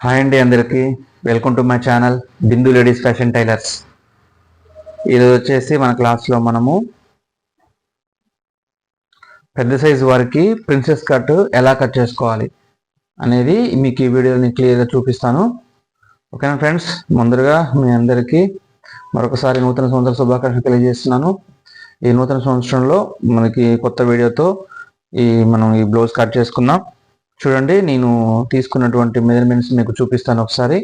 Hi అండి అందరికీ. Welcome to my channel Bindu ladies fashion tailors. ఈరోజు వచ్చేసి మన క్లాస్లో మనము పెద్ద సైజు వారికి ప్రిన్సెస్ కట్ ఎలా కట్ చేసుకోవాలి అనేది మీకు ఈ వీడియోని క్లియర్గా చూపిస్తాను. ఓకేనా ఫ్రెండ్స్, ముందరగా మీ అందరికీ మరొకసారి నూతన సంవత్సర శుభాకాంక్షలు తెలియజేస్తున్నాను. ఈ నూతన సంవత్సరంలో మనకి కొత్త వీడియోతో మనం ఈ బ్లౌజ్ కట్ చేసుకుందాం. చూడండి, నేను తీసుకున్నటువంటి మెజర్మెంట్స్ మీకు చూపిస్తాను ఒకసారి.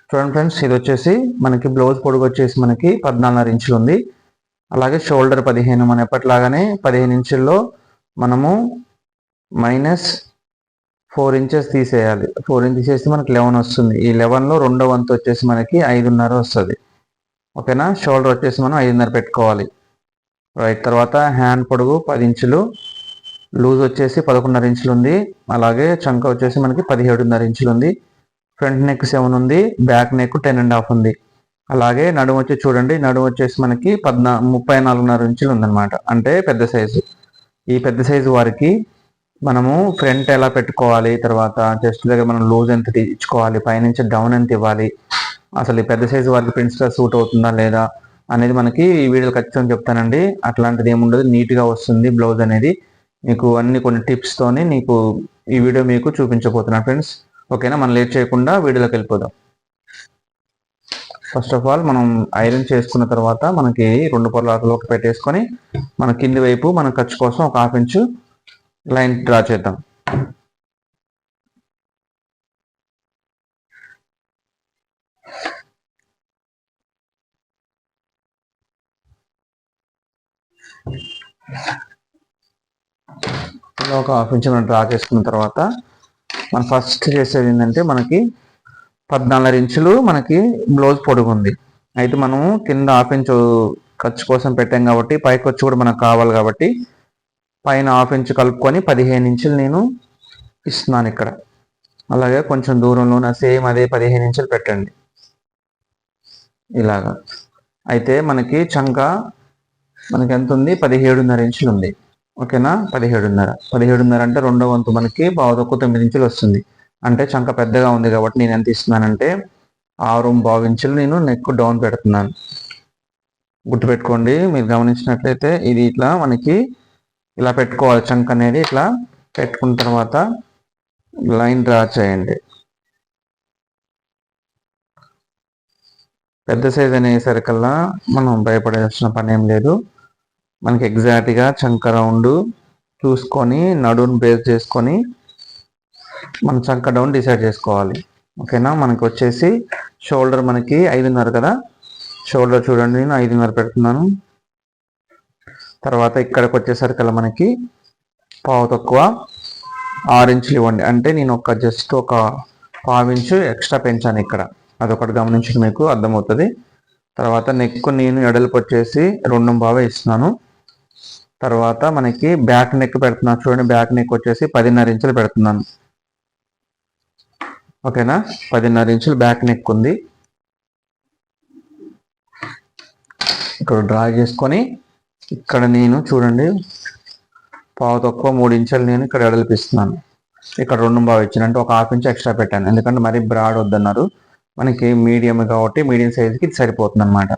చూడండి ఫ్రెండ్స్, ఇది వచ్చేసి మనకి బ్లౌజ్ పొడుగు వచ్చేసి మనకి 14.5 ఇంచులు ఉంది. అలాగే షోల్డర్ 15, మన ఎప్పటిలాగానే 15 ఇంచుల్లో మనము -4 ఇంచెస్ తీసేయాలి. 4 ఇంచెస్ తీసేసి మనకి 11 వస్తుంది. ఈ 11లో రెండో వంతు వచ్చేసి మనకి 5.5 వస్తుంది. ఓకేనా, షోల్డర్ వచ్చేసి మనం 5.5 పెట్టుకోవాలి. రైట్. తర్వాత హ్యాండ్ పొడుగు 10 ఇంచులు, లూజ్ వచ్చేసి 11.5 ఇంచులు ఉంది. అలాగే చంక వచ్చేసి మనకి 17.5 ఇంచులు ఉంది. ఫ్రంట్ నెక్ 7 ఉంది, బ్యాక్ నెక్ 10.5 ఉంది. అలాగే నడుము వచ్చి చూడండి, నడుము వచ్చేసి మనకి 34.5 ఇంచులు ఉందన్నమాట, అంటే పెద్ద సైజు. ఈ పెద్ద సైజు వారికి మనము ఫ్రంట్ ఎలా పెట్టుకోవాలి, తర్వాత చెస్ట్ దగ్గర మనం లూజ్ ఎంత ఇచ్చుకోవాలి, పైనుంచి డౌన్ ఎంత ఇవ్వాలి, అసలు ఈ పెద్ద సైజు వారికి ప్రిన్స్గా సూట్ అవుతుందా లేదా అనేది మనకి ఈ వీడియోలో ఖచ్చితంగా చెప్తానండి. అట్లాంటిది ఏముండదు, నీట్గా వస్తుంది బ్లౌజ్ అనేది. మీకు కొన్ని టిప్స్తోని నీకు ఈ వీడియో మీకు చూపించబోతున్నాను ఫ్రెండ్స్. ఓకేనా, మనం లేట్ చేయకుండా వీడియోలోకి వెళ్ళిపోదాం. ఫస్ట్ ఆఫ్ ఆల్ మనం ఐరన్ చేసుకున్న తర్వాత మనకి 2 పొరలోకి పెట్టేసుకొని మన కింది వైపు మన ఖర్చు కోసం ఒక 1/2 ఇంచు లైన్ డ్రా చేద్దాం. ఇలా ఒక 1/2 ఇంచు మనం డ్రా చేసుకున్న తర్వాత మనం ఫస్ట్ చేసేది ఏంటంటే, మనకి 14.5 ఇంచులు మనకి బ్లౌజ్ పొడుగు ఉంది. అయితే మనము కింద 1/2 ఇంచు ఖర్చు కోసం పెట్టాం కాబట్టి పైకి వచ్చి కూడా మనకు కావాలి కాబట్టి పైన 1/2 ఇంచు కలుపుకొని 15 ఇంచులు నేను ఇస్తున్నాను ఇక్కడ. అలాగే కొంచెం దూరంలోనే సేమ్ అదే 15 ఇంచులు పెట్టండి ఇలాగా. అయితే మనకి చంక మనకి ఎంత ఉంది, 17.5 ఇంచులు ఉంది. ఓకేనా, 17.5 అంటే రెండో వంతు మనకి 9 ఇంచులు వస్తుంది. అంటే చంక పెద్దగా ఉంది కాబట్టి నేను ఎంత ఇస్తున్నానంటే 6.5 ఇంచులు నేను నెక్ డౌన్ పెడుతున్నాను. గుర్తుపెట్టుకోండి, మీరు గమనించినట్లయితే ఇది ఇట్లా మనకి ఇలా పెట్టుకోవాలి. చంక అనేది ఇట్లా పెట్టుకున్న తర్వాత లైన్ డ్రా చేయండి. పెద్ద సైజ్ అనేసరికల్లా మనం భయపడాల్సిన పని ఏం లేదు. మనకి ఎగ్జాక్ట్గా చంక రౌండ్ చూసుకొని నడువును బేస్ చేసుకొని మన చంక డౌన్ డిసైడ్ చేసుకోవాలి. ఓకేనా, మనకి వచ్చేసి షోల్డర్ మనకి 5.5 కదా. షోల్డర్ చూడండి, నేను 5.5 పెడుతున్నాను. తర్వాత ఇక్కడికి వచ్చేసరికల్లా మనకి పావు తక్కువ 6 ఇంచులు ఇవ్వండి. అంటే నేను జస్ట్ ఒక 1/2 ఇంచు ఎక్స్ట్రా పెంచాను ఇక్కడ. అదొకటి గమనించి మీకు అర్థమవుతుంది. తర్వాత నెక్ నేను ఎడల్పు వచ్చేసి 2.5 ఇస్తున్నాను. తర్వాత మనకి బ్యాక్ నెక్ పెడుతున్నాను. చూడండి, బ్యాక్ నెక్ వచ్చేసి 10.5 ఇంచులు పెడుతున్నాను. ఓకేనా, 10.5 ఇంచులు బ్యాక్ నెక్ ఉంది. ఇక్కడ డ్రా చేసుకొని ఇక్కడ నేను చూడండి పావు తక్కువ 3 ఇంచులు నేను ఇక్కడ ఎడల్పిస్తున్నాను. ఇక్కడ 2.5 ఇచ్చాను, అంటే ఒక 1/2 ఇంచు ఎక్స్ట్రా పెట్టాను. ఎందుకంటే మరీ బ్రాడ్ వద్దన్నారు, మనకి మీడియం కాబట్టి మీడియం సైజుకి ఇది సరిపోతుంది అనమాట.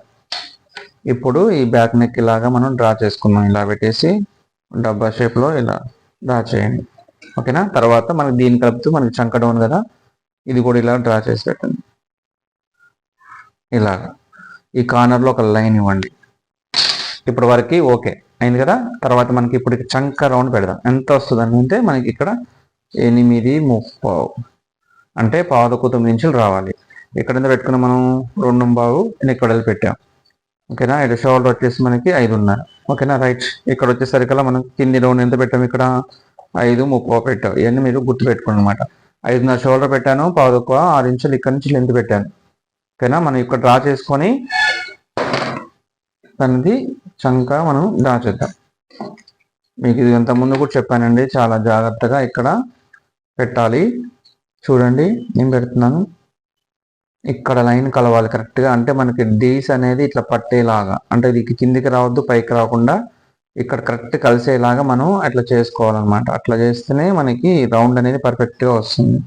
ఇప్పుడు ఈ బ్యాక్ నెక్ ఇలాగా మనం డ్రా చేసుకున్నాం. ఇలా పెట్టేసి డబ్బా షేప్లో ఇలా డ్రా చేయండి. ఓకేనా, తర్వాత మనకి దీన్ని కలుపుతూ మనకి చంక డౌన్ కదా, ఇది కూడా ఇలా డ్రా చేసి పెట్టండి. ఇలాగా ఈ కార్నర్లో ఒక లైన్ ఇవ్వండి. ఇప్పుడు వరకు ఓకే అయింది కదా. తర్వాత మనకి ఇప్పుడు చంక రౌండ్ పెడదాం. ఎంత వస్తుంది అంటే మనకి ఇక్కడ 8.30 అంటే 9 ఇంచులు రావాలి. ఇక్కడ ఎంత పెట్టుకున్నాం మనం 2.5 ఇక్కడ పెట్టాం. ఓకేనా, ఇక్కడ షోల్డర్ వచ్చేసి మనకి 5.5. ఓకేనా, రైట్. ఇక్కడ వచ్చేసరికల్లా మనం కింది రౌండ్ ఎంత పెట్టాం, ఇక్కడ 5.30 పెట్టాం. ఇవన్నీ మీరు గుర్తు పెట్టుకోండి అనమాట. 5.5 షోల్డర్ పెట్టాను, 6 ఇంచులు ఇక్కడ నుంచి లెంత్ పెట్టాను. ఓకేనా, మనం ఇక్కడ డ్రా చేసుకొని దానిది చంక మనం డ్రా చేద్దాం. మీకు ఇది ఇంత ముందు కూడా చెప్పానండి, చాలా జాగ్రత్తగా ఇక్కడ పెట్టాలి. చూడండి, నేను పెడుతున్నాను. ఇక్కడ లైన్ కలవాలి కరెక్ట్గా. అంటే మనకి డీస్ అనేది ఇట్లా పట్టేలాగా, అంటే ఇది కిందికి రావద్దు, పైకి రాకుండా ఇక్కడ కరెక్ట్ కలిసేలాగా మనం అట్లా చేసుకోవాలన్నమాట. అట్లా చేస్తేనే మనకి రౌండ్ అనేది పర్ఫెక్ట్గా వస్తుంది.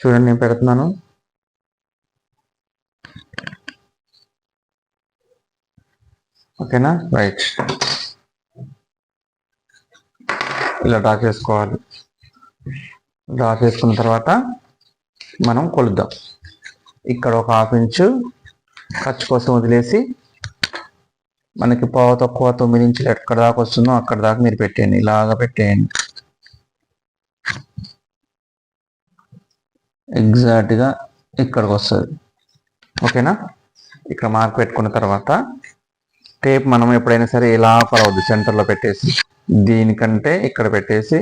చూడండి నేను పెడుతున్నాను. ఓకేనా, రైట్. ఇలా డ్రా చేసుకోవాలి. డ్రా చేసుకున్న తర్వాత మనం కొలుద్దాం. ఇక్కడ ఒక 1/2 ఇంచు ఖర్చు కోసం వదిలేసి మనకి పావు తక్కువ 9 ఇంచులు ఎక్కడ దాకా వస్తుందో అక్కడ దాకా మీరు పెట్టేయండి. ఇలాగా పెట్టేయండి. ఎగ్జాక్ట్గా ఇక్కడికి వస్తుంది. ఓకేనా, ఇక్కడ మార్క్ పెట్టుకున్న తర్వాత టేప్ మనం ఎప్పుడైనా సరే ఇలా కొలవద్దు. సెంటర్లో పెట్టేసి దీనికంటే ఇక్కడ పెట్టేసి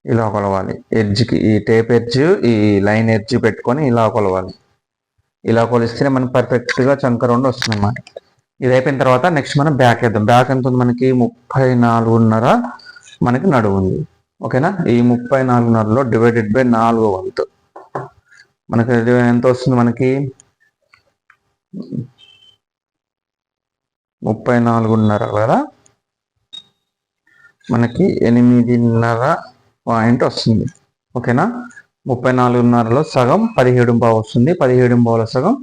ఇలా కొలవాలి. ఎడ్జ్కి ఈ టేప్ ఎడ్జ్, ఈ లైన్ ఎడ్జ్ పెట్టుకొని ఇలా కొలవాలి. ఇలా కొలిస్తేనే మనకి పర్ఫెక్ట్గా చంక రౌండ్ వస్తుంది అన్నమాట. ఇది అయిపోయిన తర్వాత నెక్స్ట్ మనం బ్యాక్ వేద్దాం. బ్యాక్ ఎంత ఉంది మనకి? 34.5 మనకి నడువు ఉంది. ఓకేనా, ఈ 34.5లో డివైడెడ్ బై 4 వంతు మనకి ఎంత వస్తుంది? మనకి 34.5 కదా, మనకి 8.5 పాయింట్ వస్తుంది. ఓకేనా, 34.5లో సగం 17.5 వస్తుంది. 17.5లో సగం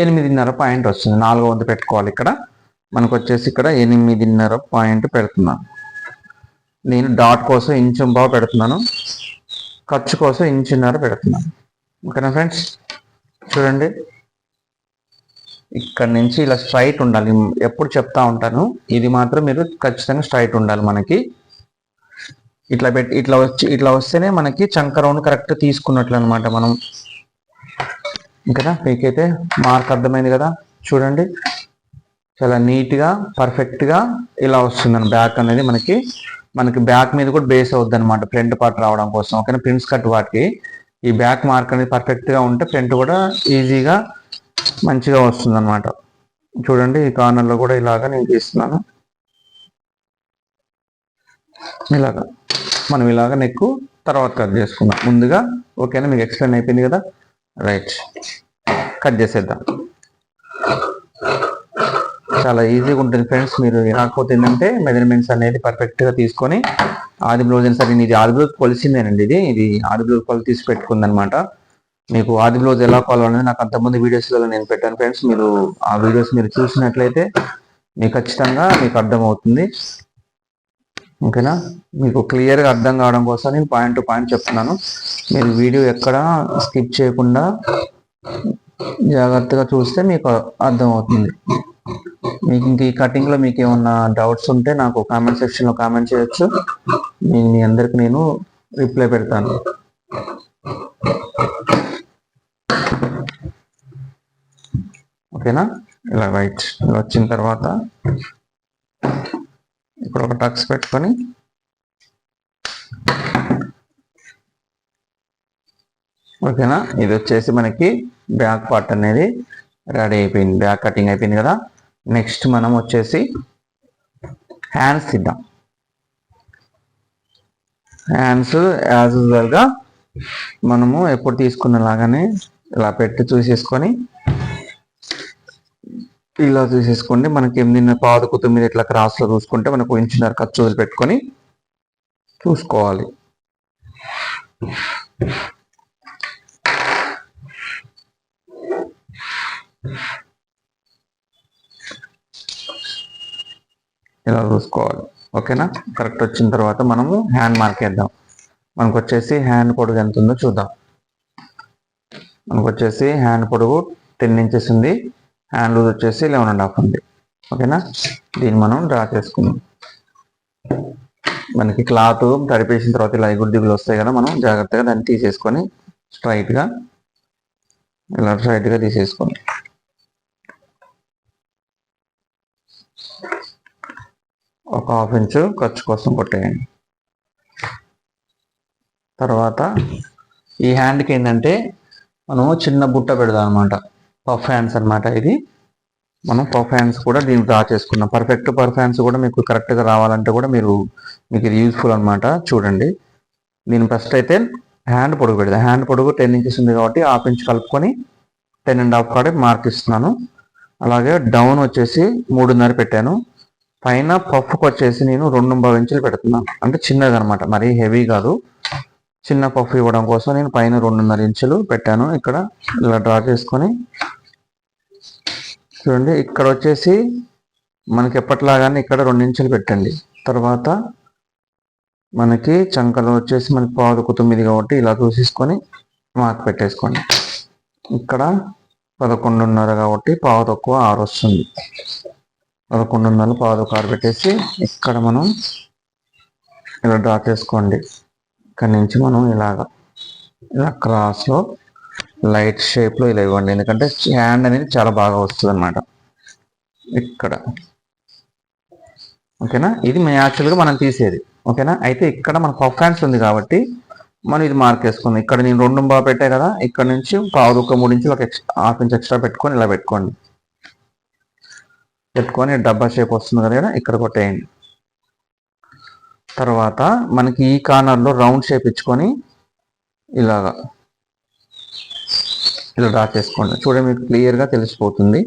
8.5 పాయింట్ వస్తుంది. 4 వంతు పెట్టుకోవాలి. ఇక్కడ మనకు వచ్చేసి ఇక్కడ 8.5 పాయింట్ పెడుతున్నాను. నేను డాట్ కోసం 1.5 ఇంచు పెడుతున్నాను, ఖర్చు కోసం 1.5 ఇంచు పెడుతున్నాను. ఓకేనా ఫ్రెండ్స్, చూడండి ఇక్కడ నుంచి ఇలా స్ట్రైట్ ఉండాలి. ఎప్పుడు చెప్తా ఉంటాను, ఇది మాత్రం మీరు ఖచ్చితంగా స్ట్రైట్ ఉండాలి. మనకి ఇట్లా పెట్టి ఇట్లా వస్తేనే మనకి చంక రౌండ్ కరెక్ట్ తీసుకున్నట్లు అనమాట మనం. ఇంకా మీకైతే మార్క్ అర్థమైంది కదా. చూడండి చాలా నీట్గా పర్ఫెక్ట్గా ఇలా వస్తుందని బ్యాక్ అనేది మనకి బ్యాక్ మీద కూడా బేస్ అవుద్ది అనమాట, ఫ్రంట్ పార్ట్ రావడం కోసం. ఓకేనా, ప్రిన్స్ కట్ వాటికి ఈ బ్యాక్ మార్క్ అనేది పర్ఫెక్ట్గా ఉంటే ఫ్రంట్ కూడా ఈజీగా మంచిగా వస్తుంది అనమాట. చూడండి ఈ కార్నర్లో కూడా ఇలాగా నేను తీస్తున్నాను. ఇలాగా మనం ఇలాగ నెక్ తర్వాత కట్ చేసుకుందాం ముందుగా. ఓకేనా, మీకు ఎక్స్ప్లెయిన్ అయిపోయింది కదా, రైట్. కట్ చేసేద్దాం. చాలా ఈజీగా ఉంటుంది ఫ్రెండ్స్. మీరు కాకపోతే ఏంటంటే మెజర్మెంట్స్ అనేది పర్ఫెక్ట్గా తీసుకొని ఆది బ్లౌజ్ అని సరే, ఇది ఆది బ్లౌజ్ కొలిసిందేనండి. ఇది ఆది బ్లౌజ్ కొలు తీసి పెట్టుకుంది అనమాట. మీకు ఆది బ్లౌజ్ ఎలా కొలవాలనేది నాకు అంతకుముందు వీడియోస్లో నేను పెట్టాను ఫ్రెండ్స్. మీరు ఆ వీడియోస్ మీరు చూసినట్లయితే మీకు ఖచ్చితంగా మీకు అర్థమవుతుంది. ఓకేనా, మీకు క్లియర్గా అర్థం కావడం కోసం నేను పాయింట్ టు పాయింట్ చెప్తున్నాను. మీరు వీడియో ఎక్కడ స్కిప్ చేయకుండా జాగ్రత్తగా చూస్తే మీకు అర్థమవుతుంది. మీకు ఇంక ఈ కటింగ్లో మీకు ఏమన్నా డౌట్స్ ఉంటే నాకు కామెంట్ సెక్షన్లో కామెంట్ చేయొచ్చు. మీ అందరికి నేను రిప్లై పెడతాను. ఓకేనా, ఇలా రైట్. ఇలా వచ్చిన తర్వాత ఇప్పుడు ఒక టక్స్ పెట్టుకొని ఓకేనా, ఇది వచ్చేసి మనకి బ్యాక్ పార్ట్ అనేది రెడీ అయిపోయింది. బ్యాక్ కటింగ్ అయిపోయింది కదా. నెక్స్ట్ మనం వచ్చేసి హ్యాండ్స్ ఇద్దాం. హ్యాండ్స్ యాజ్ యూజువల్గా మనము ఎప్పుడు తీసుకున్నలాగానే ఇలా పెట్టి చూసేసుకొని ఇలా చూసేసుకోండి. మనకి 8.5 ఇట్లా క్రాస్లో చూసుకుంటే మనకు 1.5 ఇంచు ఖర్చు వదిలిపెట్టుకొని చూసుకోవాలి. ఇలా చూసుకోవాలి. ఓకేనా, కరెక్ట్ వచ్చిన తర్వాత మనము హ్యాండ్ మార్క్ వేద్దాం. మనకు వచ్చేసి హ్యాండ్ పొడుగు ఎంత ఉందో చూద్దాం. మనకు వచ్చేసి హ్యాండ్ పొడుగు 10 ఇంచెస్ ఉంది. హ్యాండ్ లూజ్ వచ్చేసి 11.5 ఉంది. ఓకేనా, దీన్ని మనం డ్రా చేసుకుందాం. మనకి క్లాత్ తడిపేసిన తర్వాత ఇలా ఎగురు దిగులు వస్తాయి కదా, మనం జాగ్రత్తగా దాన్ని తీసేసుకొని స్ట్రైట్గా ఇలా స్ట్రైట్గా తీసేసుకోండి. ఒక 1/2 ఇంచు ఖర్చు కోసం కొట్టేయండి. తర్వాత ఈ హ్యాండ్కి ఏంటంటే మనము చిన్న బుట్ట పెడదాం అనమాట, పఫ్ హ్యాండ్స్ అనమాట. ఇది మనం పఫ్ హ్యాండ్స్ కూడా దీన్ని డ్రా చేసుకున్నాం. పఫ్ హ్యాండ్స్ కూడా మీకు కరెక్ట్గా రావాలంటే కూడా మీకు ఇది యూజ్ఫుల్ అనమాట. చూడండి, దీని ఫస్ట్ అయితే హ్యాండ్ పొడుగు పెడదాం. హ్యాండ్ పొడుగు 10 ఇంచెస్ ఉంది కాబట్టి 1/2 ఇంచు కలుపుకొని 10.5 కాడే మార్క్ ఇస్తున్నాను. అలాగే డౌన్ వచ్చేసి 3.5 పెట్టాను. పైన పఫ్కి వచ్చేసి నేను 2.5 ఇంచులు పెడుతున్నాను. అంటే చిన్నది అనమాట, మరీ హెవీ కాదు, చిన్న పఫ్ ఇవ్వడం కోసం నేను పైన 2.5 ఇంచులు పెట్టాను. ఇక్కడ ఇలా డ్రా చేసుకొని చూడండి, ఇక్కడ వచ్చేసి మనకి ఎప్పటిలాగానే ఇక్కడ 2 ఇంచులు పెట్టండి. తర్వాత మనకి చంకలో వచ్చేసి మనకి 8:9 కాబట్టి ఇలా చూసేసుకొని మార్క్ పెట్టేసుకోండి. ఇక్కడ 11:30 కాబట్టి 6 వస్తుంది. 11:30 6 పెట్టేసి ఇక్కడ మనం ఇలా డ్రా చేసుకోండి. ఇక్కడ నుంచి మనం ఇలా క్రాస్లో లైట్ షేప్లో ఇలా ఇవ్వండి, ఎందుకంటే హ్యాండ్ అనేది చాలా బాగా వస్తుంది అన్నమాట ఇక్కడ. ఓకేనా, ఇది యాక్చువల్గా మనం తీసేది. ఓకేనా, అయితే ఇక్కడ మన పఫ్ హ్యాండ్స్ ఉంది కాబట్టి మనం ఇది మార్క్ వేసుకుందాం. ఇక్కడ నేను 2 పెట్టా కదా, ఇక్కడ నుంచి 3 ఇంచులు ఒక 1/2 ఇంచ్ ఎక్స్ట్రా పెట్టుకొని ఇలా పెట్టుకోండి. డబ్బా షేప్ వస్తుంది కదా, ఇక్కడ కొట్టేయండి. తర్వాత మనకి ఈ కార్నర్లో రౌండ్ షేప్ ఇచ్చుకొని ఇలా డ్రా చేసుకోండి. చూడండి, మీకు క్లియర్గా తెలిసిపోతుంది.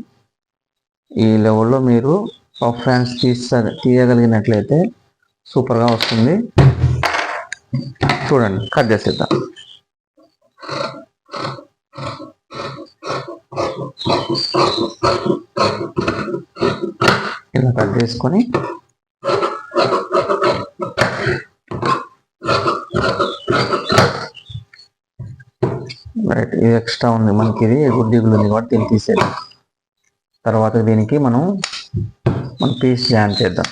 ఈ లెవెల్లో మీరు పఫ్ హ్యాండ్స్ తీయగలిగినట్లయితే సూపర్గా వస్తుంది. చూడండి, కట్ చేసేద్దాం. ఇలా కట్ చేసుకొని రైట్, ఇది ఎక్స్ట్రా ఉంది మనకి, ఇది గుడ్డిగులు ఉంది కాబట్టి దీన్ని తీసేద్దాం. తర్వాత దీనికి మన పీస్ జాయిన్ చేద్దాం.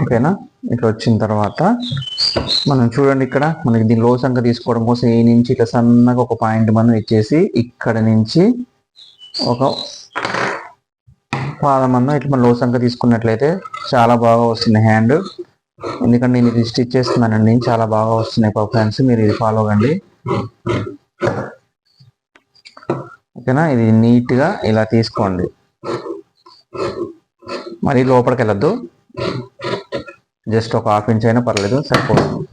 ఓకేనా, ఇక్కడ వచ్చిన తర్వాత మనం చూడండి, ఇక్కడ మనకి దీని లో సంఖ్య తీసుకోవడం కోసం ఈ నుంచి ఇట్లా సన్నగా ఒక పాయింట్ మనం ఇచ్చేసి ఇక్కడ నుంచి ఒక పాదమన్నం ఇట్లా మనం లో సంఖ్య తీసుకున్నట్లయితే చాలా బాగా వస్తుంది హ్యాండ్. ఎందుకంటే నేను ఇది స్టిచ్ చేస్తున్నానండి, చాలా బాగా వస్తున్నాయి పఫ్ హ్యాండ్స్. మీరు ఇది ఫాలో అవ్వండి. ఓకేనా, ఇది నీట్గా ఇలా తీసుకోండి, మరి లోపలికి వెళ్ళద్దు, జస్ట్ ఒక 1/2 ఇంచ్ అయినా పర్లేదు, సరిపోతుంది.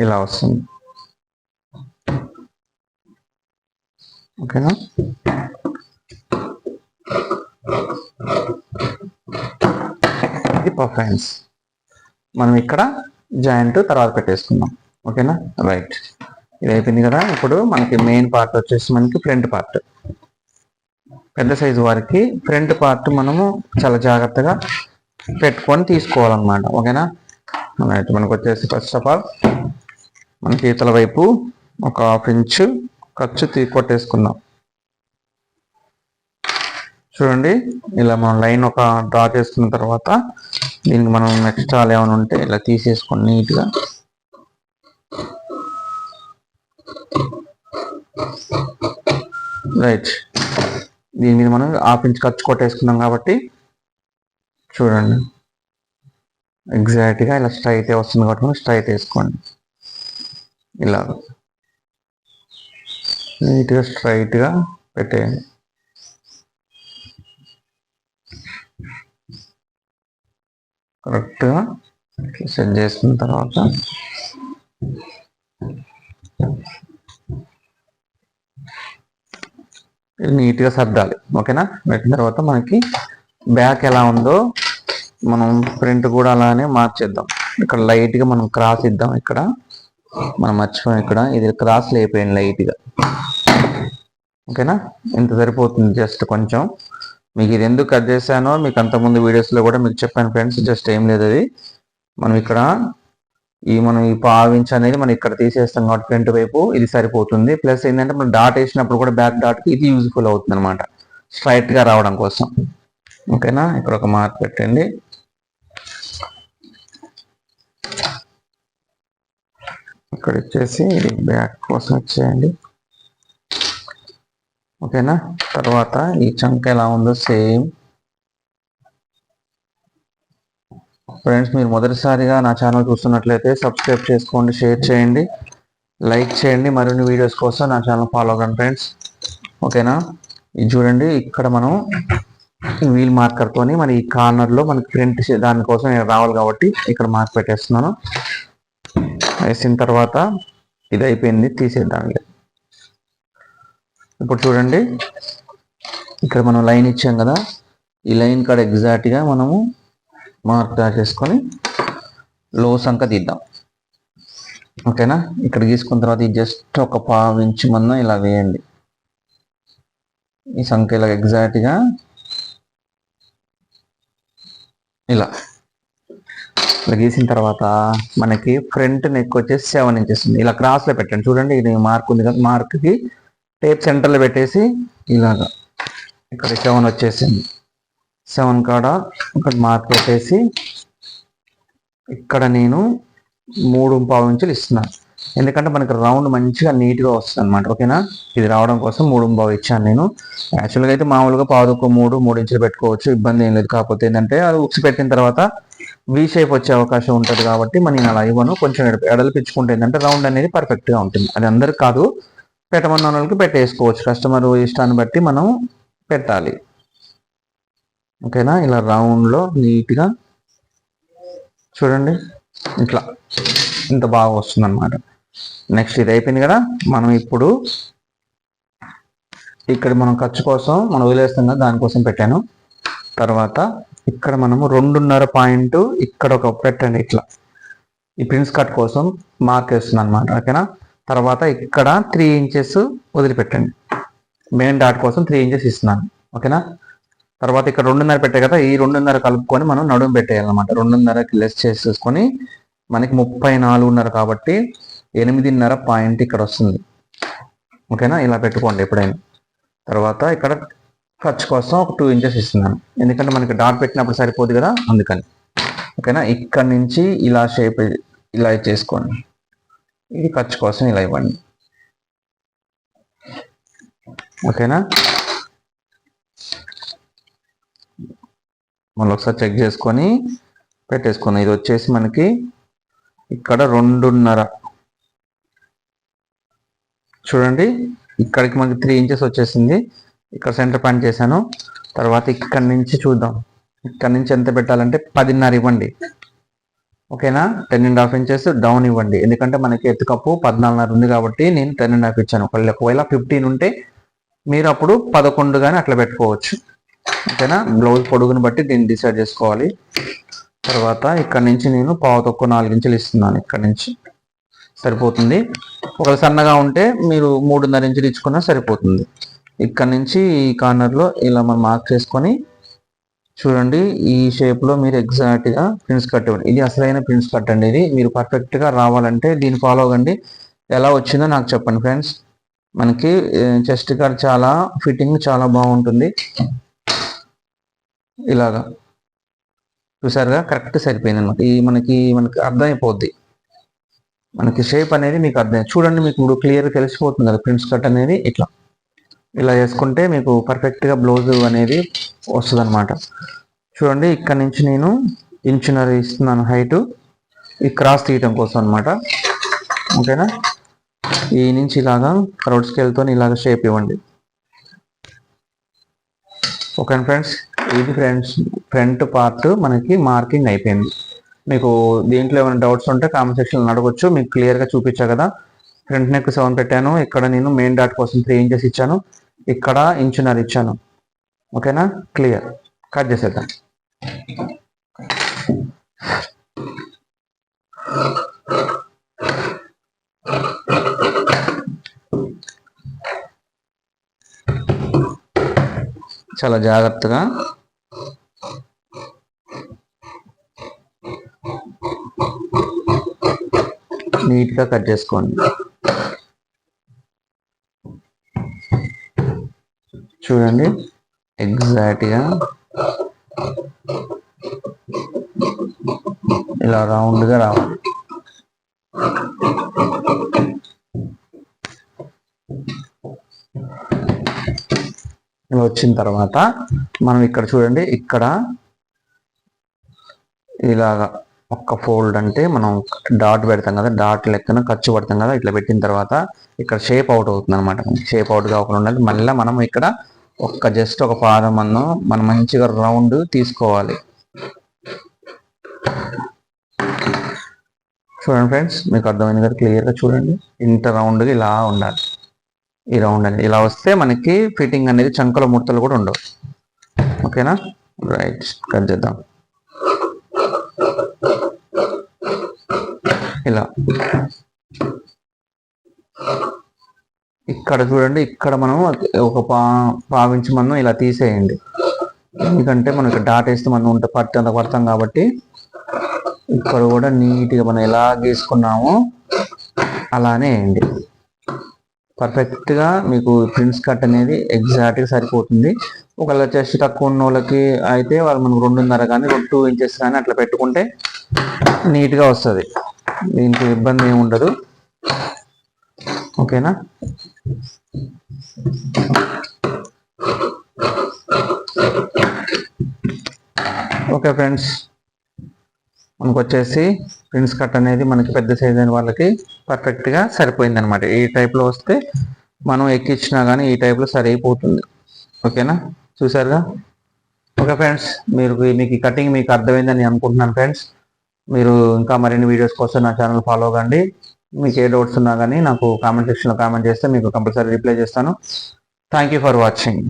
ఇలా వస్తుంది. ఓకేనా, ఇది పఫ్ హ్యాండ్స్. మనం ఇక్కడ జాయింట్ తర్వాత పెట్టేసుకుందాం. ఓకేనా, రైట్, ఇది అయిపోయింది కదా. ఇప్పుడు మనకి మెయిన్ పార్ట్ వచ్చేసి మనకి ఫ్రంట్ పార్ట్. పెద్ద సైజు వారికి ఫ్రంట్ పార్ట్ మనము చాలా జాగ్రత్తగా పెట్టుకొని తీసుకోవాలన్నమాట. ఓకేనా, రైట్. మనకు వచ్చేసి ఫస్ట్ ఆఫ్ ఆల్ మన చేతుల వైపు ఒక 1/2 ఇంచ్ ఖర్చు కొట్టేసుకుందాం. చూడండి, ఇలా మనం లైన్ ఒక డ్రా చేసుకున్న తర్వాత దీనికి మనం ఎక్స్ట్రాలు ఏమైనా ఉంటే ఇలా తీసేసుకోండి నీట్గా. రైట్, దీని మీద మనం 1/2 ఇంచ్ ఖర్చు కొట్టేసుకున్నాం కాబట్టి చూడండి ఎగ్జాక్ట్గా ఇలా స్ట్రైట్ వస్తుంది కాబట్టి మనం స్ట్రైట్ వేసుకోండి. ఇలా నీట్గా స్ట్రైట్గా పెట్టేయండి. కరెక్ట్గా సెట్ చేసుకున్న తర్వాత నీట్గా సర్దాలి. ఓకేనా, పెట్టిన తర్వాత మనకి బ్యాక్ ఎలా ఉందో మనం ఫ్రంట్ కూడా అలానే మార్చేద్దాం. ఇక్కడ లైట్గా మనం క్రాస్ ఇద్దాం. ఇక్కడ మనం మర్చిపోయాం, ఇక్కడ ఇది క్రాస్ లేపోయింది లైట్గా. ఓకేనా, ఇంత సరిపోతుంది. జస్ట్ కొంచెం మీకు ఇది ఎందుకు కట్ చేశానో మీకు అంతకుముందు వీడియోస్లో కూడా మీకు చెప్పాను ఫ్రెండ్స్. జస్ట్ ఏం లేదు, అది మనం ఇక్కడ మనం ఈ 1/2 ఇంచ్ అనేది మనం ఇక్కడ తీసేస్తాం కాబట్టి ఫ్రంట్ వైపు ఇది సరిపోతుంది. ప్లస్ ఏంటంటే మనం డాట్ వేసినప్పుడు కూడా బ్యాక్ డాట్కి ఇది యూజ్ఫుల్ అవుతుంది అనమాట, స్ట్రైట్గా రావడం కోసం. ఓకేనా, ఇక్కడ ఒక మార్క్ పెట్టండి. ఇక్కడ వచ్చేసి ఇది బ్యాక్ కోసం వచ్చేయండి. ఓకేనా, తర్వాత ఈ చంక ఎలా ఉందో సేమ్. ఫ్రెండ్స్, మీరు మొదటిసారిగా నా ఛానల్ చూస్తున్నట్లయితే సబ్స్క్రైబ్ చేసుకోండి, షేర్ చేయండి, లైక్ చేయండి. మరిన్ని వీడియోస్ కోసం నా ఛానల్ ఫాలో అవ్వండి ఫ్రెండ్స్. ఓకేనా, ఇది చూడండి, ఇక్కడ మనం వీల్ మార్కర్తోని మన ఈ కార్నర్లో మనకి ఫ్రంట్ దానికోసం రావాలి కాబట్టి ఇక్కడ మార్క్ పెట్టేస్తున్నాను. వేసిన తర్వాత ఇది అయిపోయింది, తీసేద్దాం. ఇప్పుడు చూడండి, ఇక్కడ మనం లైన్ ఇచ్చాం కదా, ఈ లైన్ కాడ ఎగ్జాక్ట్గా మనము మార్క్ డ్రా చేసుకొని లో సంక తీద్దాం. ఓకేనా, ఇక్కడ గీసుకున్న తర్వాత ఈ జస్ట్ ఒక పావు ఇంచు మందం ఇలా వేయండి. ఈ సంక ఇలా ఎగ్జాక్ట్గా ఇలా గీసిన తర్వాత మనకి ఫ్రంట్ నెక్ వచ్చేసి 7 ఇంచెస్ ఉంది. ఇలా క్రాస్లో పెట్టండి. చూడండి, ఇది మార్క్ ఉంది కదా, మార్క్కి టేప్ సెంటర్లో పెట్టేసి ఇలాగా ఇక్కడ 7 వచ్చేసింది. 7 కాడ ఒకటి మార్క్ పెట్టేసి ఇక్కడ నేను 3.25 ఇంచులు ఇస్తున్నాను. ఎందుకంటే మనకి రౌండ్ మంచిగా నీట్గా వస్తుంది అనమాట. ఓకేనా, ఇది రావడం కోసం 3.25 ఇచ్చాను నేను. యాక్చువల్గా అయితే మామూలుగా 3 ఇంచులు పెట్టుకోవచ్చు, ఇబ్బంది ఏం లేదు. కాకపోతే ఏంటంటే అది ఉక్స్ పెట్టిన తర్వాత వి షేప్ వచ్చే అవకాశం ఉంటుంది కాబట్టి నేను అలా ఇవ్వను. కొంచెం ఎడల్పించుకుంటే ఏంటంటే రౌండ్ అనేది పర్ఫెక్ట్గా ఉంటుంది. అది అందరికి కాదు, పెట్టమన్న వాళ్ళకి పెట్టేసుకోవచ్చు. కస్టమర్ ఇష్టాన్ని బట్టి మనం పెట్టాలి. ఓకేనా, ఇలా రౌండ్లో నీట్గా చూడండి, ఇట్లా ఇంత బాగా వస్తుంది అనమాట. నెక్స్ట్ ఇది అయిపోయింది కదా, మనం ఇప్పుడు ఇక్కడ మనం ఖర్చు కోసం మనం వదిలేస్తాం కదా, దానికోసం పెట్టాను. తర్వాత ఇక్కడ మనము 2.5 పాయింట్ ఇక్కడ ఒక పెట్టండి. ఇట్లా ఈ ప్రిన్స్ కట్ కోసం మార్క్ వేస్తుంది అనమాట. ఓకేనా, తర్వాత ఇక్కడ 3 ఇంచెస్ వదిలిపెట్టండి. మెయిన్ డాట్ కోసం 3 ఇంచెస్ ఇస్తున్నాను. ఓకేనా, తర్వాత ఇక్కడ 2.5 పెట్టే కదా, ఈ 2.5 కలుపుకొని మనం నడుము పెట్టేయాలన్నమాట. 2.5కి లెస్ చేసేసుకొని మనకి 34.5 కాబట్టి 8.5 పాయింట్ ఇక్కడ వస్తుంది. ఓకేనా, ఇలా పెట్టుకోండి ఎప్పుడైనా. తర్వాత ఇక్కడ ఖర్చు కోసం ఒక 2 ఇంచెస్ ఇస్తున్నాను, ఎందుకంటే మనకి డాట్ పెట్టినప్పుడు సరిపోదు కదా, అందుకని. ఓకేనా, ఇక్కడ నుంచి ఇలా షేప్ ఇలా చేసుకోండి. ఇది ఖర్చు కోసం ఇలా ఇవ్వండి. ఓకేనా, మళ్ళీ ఒకసారి చెక్ చేసుకొని పెట్టేసుకున్నాం. ఇది వచ్చేసి మనకి ఇక్కడ 2.5 చూడండి, ఇక్కడికి మనకి 3 ఇంచెస్ వచ్చేసింది. ఇక్కడ సెంటర్ పాయింట్ చేశాను. తర్వాత ఇక్కడ నుంచి చూద్దాం, ఇక్కడ నుంచి ఎంత పెట్టాలంటే 10.5 ఇవ్వండి. ఓకేనా, 10.5 ఇంచెస్ డౌన్ ఇవ్వండి. ఎందుకంటే మనకి ఎత్తు కప్పు 14.5 ఉంది కాబట్టి నేను 10.5 ఇచ్చాను. ఒకవేళ 15 ఉంటే మీరు అప్పుడు 11 కానీ అట్లా పెట్టుకోవచ్చు. ఓకేనా, బ్లౌజ్ పొడుగుని బట్టి దీన్ని డిసైడ్ చేసుకోవాలి. తర్వాత ఇక్కడ నుంచి నేను 4 ఇంచులు ఇస్తున్నాను. ఇక్కడ నుంచి సరిపోతుంది. ఒకవేళ సన్నగా ఉంటే మీరు 3.5 ఇంచులు ఇచ్చుకున్నా సరిపోతుంది. ఇక్కడ నుంచి ఈ కార్నర్లో ఇలా మనం మార్క్ చేసుకొని చూడండి, ఈ షేప్లో మీరు ఎగ్జాక్ట్గా ప్రిన్స్ కట్ ఇవ్వండి. ఇది అసలైన ప్రిన్స్ కట్ అండి. ఇది మీరు పర్ఫెక్ట్గా రావాలంటే దీన్ని ఫాలో అవ్వండి. ఎలా వచ్చిందో నాకు చెప్పండి ఫ్రెండ్స్. మనకి చెస్ట్ కట్ చాలా ఫిట్టింగ్ చాలా బాగుంటుంది. ఇలాగా చూసారుగా, కరెక్ట్ సరిపోయింది అనమాట. ఈ మనకి అర్థమైపోద్ది, మనకి షేప్ అనేది మీకు అర్థం. చూడండి, మీకు ఇప్పుడు క్లియర్గా తెలిసిపోతుంది కదా ప్రిన్స్ కట్ అనేది. ఇలా చేసుకుంటే మీకు పర్ఫెక్ట్గా బ్లౌజ్ అనేది వస్తుంది అనమాట. చూడండి, ఇక్కడ నుంచి నేను 1.5 ఇంచు ఇస్తున్నాను హైటు, ఈ క్రాస్ తీయటం కోసం అనమాట. ఓకేనా, ఈ నుంచి ఇలాగా రౌండ్ స్కేల్తో ఇలాగ షేప్ ఇవ్వండి. ఓకే ఫ్రెండ్స్, ఇది ఫ్రంట్ పార్ట్ మనకి మార్కింగ్ అయిపోయింది. మీకు దీంట్లో ఏమైనా డౌట్స్ ఉంటే కామెంట్ సెక్షన్లో అడగొచ్చు. మీకు క్లియర్గా చూపించా కదా. ఫ్రంట్ నెక్ 7 పెట్టాను. ఇక్కడ నేను మెయిన్ డాట్ కోసం 3 ఇంచెస్ ఇచ్చాను. ఇక్కడ 1.5 ఇంచు ఇచ్చాను. ఓకేనా, క్లియర్. కట్ చేసేద్దాం. చాలా జాగ్రత్తగా నీట్గా కట్ చేసుకోండి. చూడండి, ఎగ్జాక్ట్గా ఇలా రౌండ్గా రావాలి. ఇలా వచ్చిన తర్వాత మనం ఇక్కడ చూడండి, ఇక్కడ ఇలాగా ఒక్క ఫోల్డ్ అంటే మనం డాట్ పెడతాం కదా, డాట్ లెక్కన ఖర్చు పడతాం కదా. ఇట్లా పెట్టిన తర్వాత ఇక్కడ షేప్ అవుట్ అవుతుంది అనమాట. షేప్ అవుట్ కాకుండా ఉండాలి. మళ్ళీ మనం ఇక్కడ జస్ట్ ఒక పాదం మనం మంచిగా రౌండ్ తీసుకోవాలి. చూడండి ఫ్రెండ్స్, మీకు అర్థమైంది కదా, క్లియర్గా చూడండి. ఇంత రౌండ్గా ఇలా ఉండాలి. ఈ రౌండ్ అనేది ఇలా వస్తే మనకి ఫిట్టింగ్ అనేది చంకల ముడతలు కూడా ఉండవు. ఓకేనా, రైట్, కట్ చేద్దాం. ఇలా ఇక్కడ చూడండి, ఇక్కడ మనం ఒక పావించి మనం ఇలా తీసేయండి. ఎందుకంటే మనం ఇక్కడ డాట్ వేస్తే మనం ఉంటే పడతాం కాబట్టి ఇక్కడ కూడా నీట్గా మనం ఎలా గీసుకున్నామో అలానే వేయండి. పర్ఫెక్ట్గా మీకు ప్రిన్స్ కట్ అనేది ఎగ్జాక్ట్గా సరిపోతుంది. ఒకవేళ చెస్ట్ తక్కువ ఉన్న వాళ్ళకి అయితే వాళ్ళు మనం 2.5 కానీ 2 ఇంచెస్ కానీ అట్లా పెట్టుకుంటే నీట్గా వస్తుంది. దీనికి ఇబ్బంది ఏమి ఉండదు. ఓకేనా? ఓకే ఫ్రెండ్స్, మనకు వచ్చేసి ప్రిన్స్ కట్ అనేది మనకి పెద్ద సైజ్ అయిన వాళ్ళకి పర్ఫెక్ట్గా సరిపోయింది అనమాట. ఈ టైప్లో వస్తే మనం ఎక్కించినా కానీ ఈ టైప్లో సరిపోతుంది. ఓకేనా? చూసారుగా? ఓకే ఫ్రెండ్స్, మీకు ఈ కటింగ్ మీకు అర్థమైందని అనుకుంటున్నాను ఫ్రెండ్స్. మీరు ఇంకా మరిన్ని వీడియోస్ కోసం నా ఛానల్ ఫాలో అవ్వండి. మీకు ఏ డౌట్స్ ఉన్నా కానీ నాకు కామెంట్ సెక్షన్లో కామెంట్ చేస్తే మీకు కంపల్సరీ రిప్లై చేస్తాను. Thank you for watching.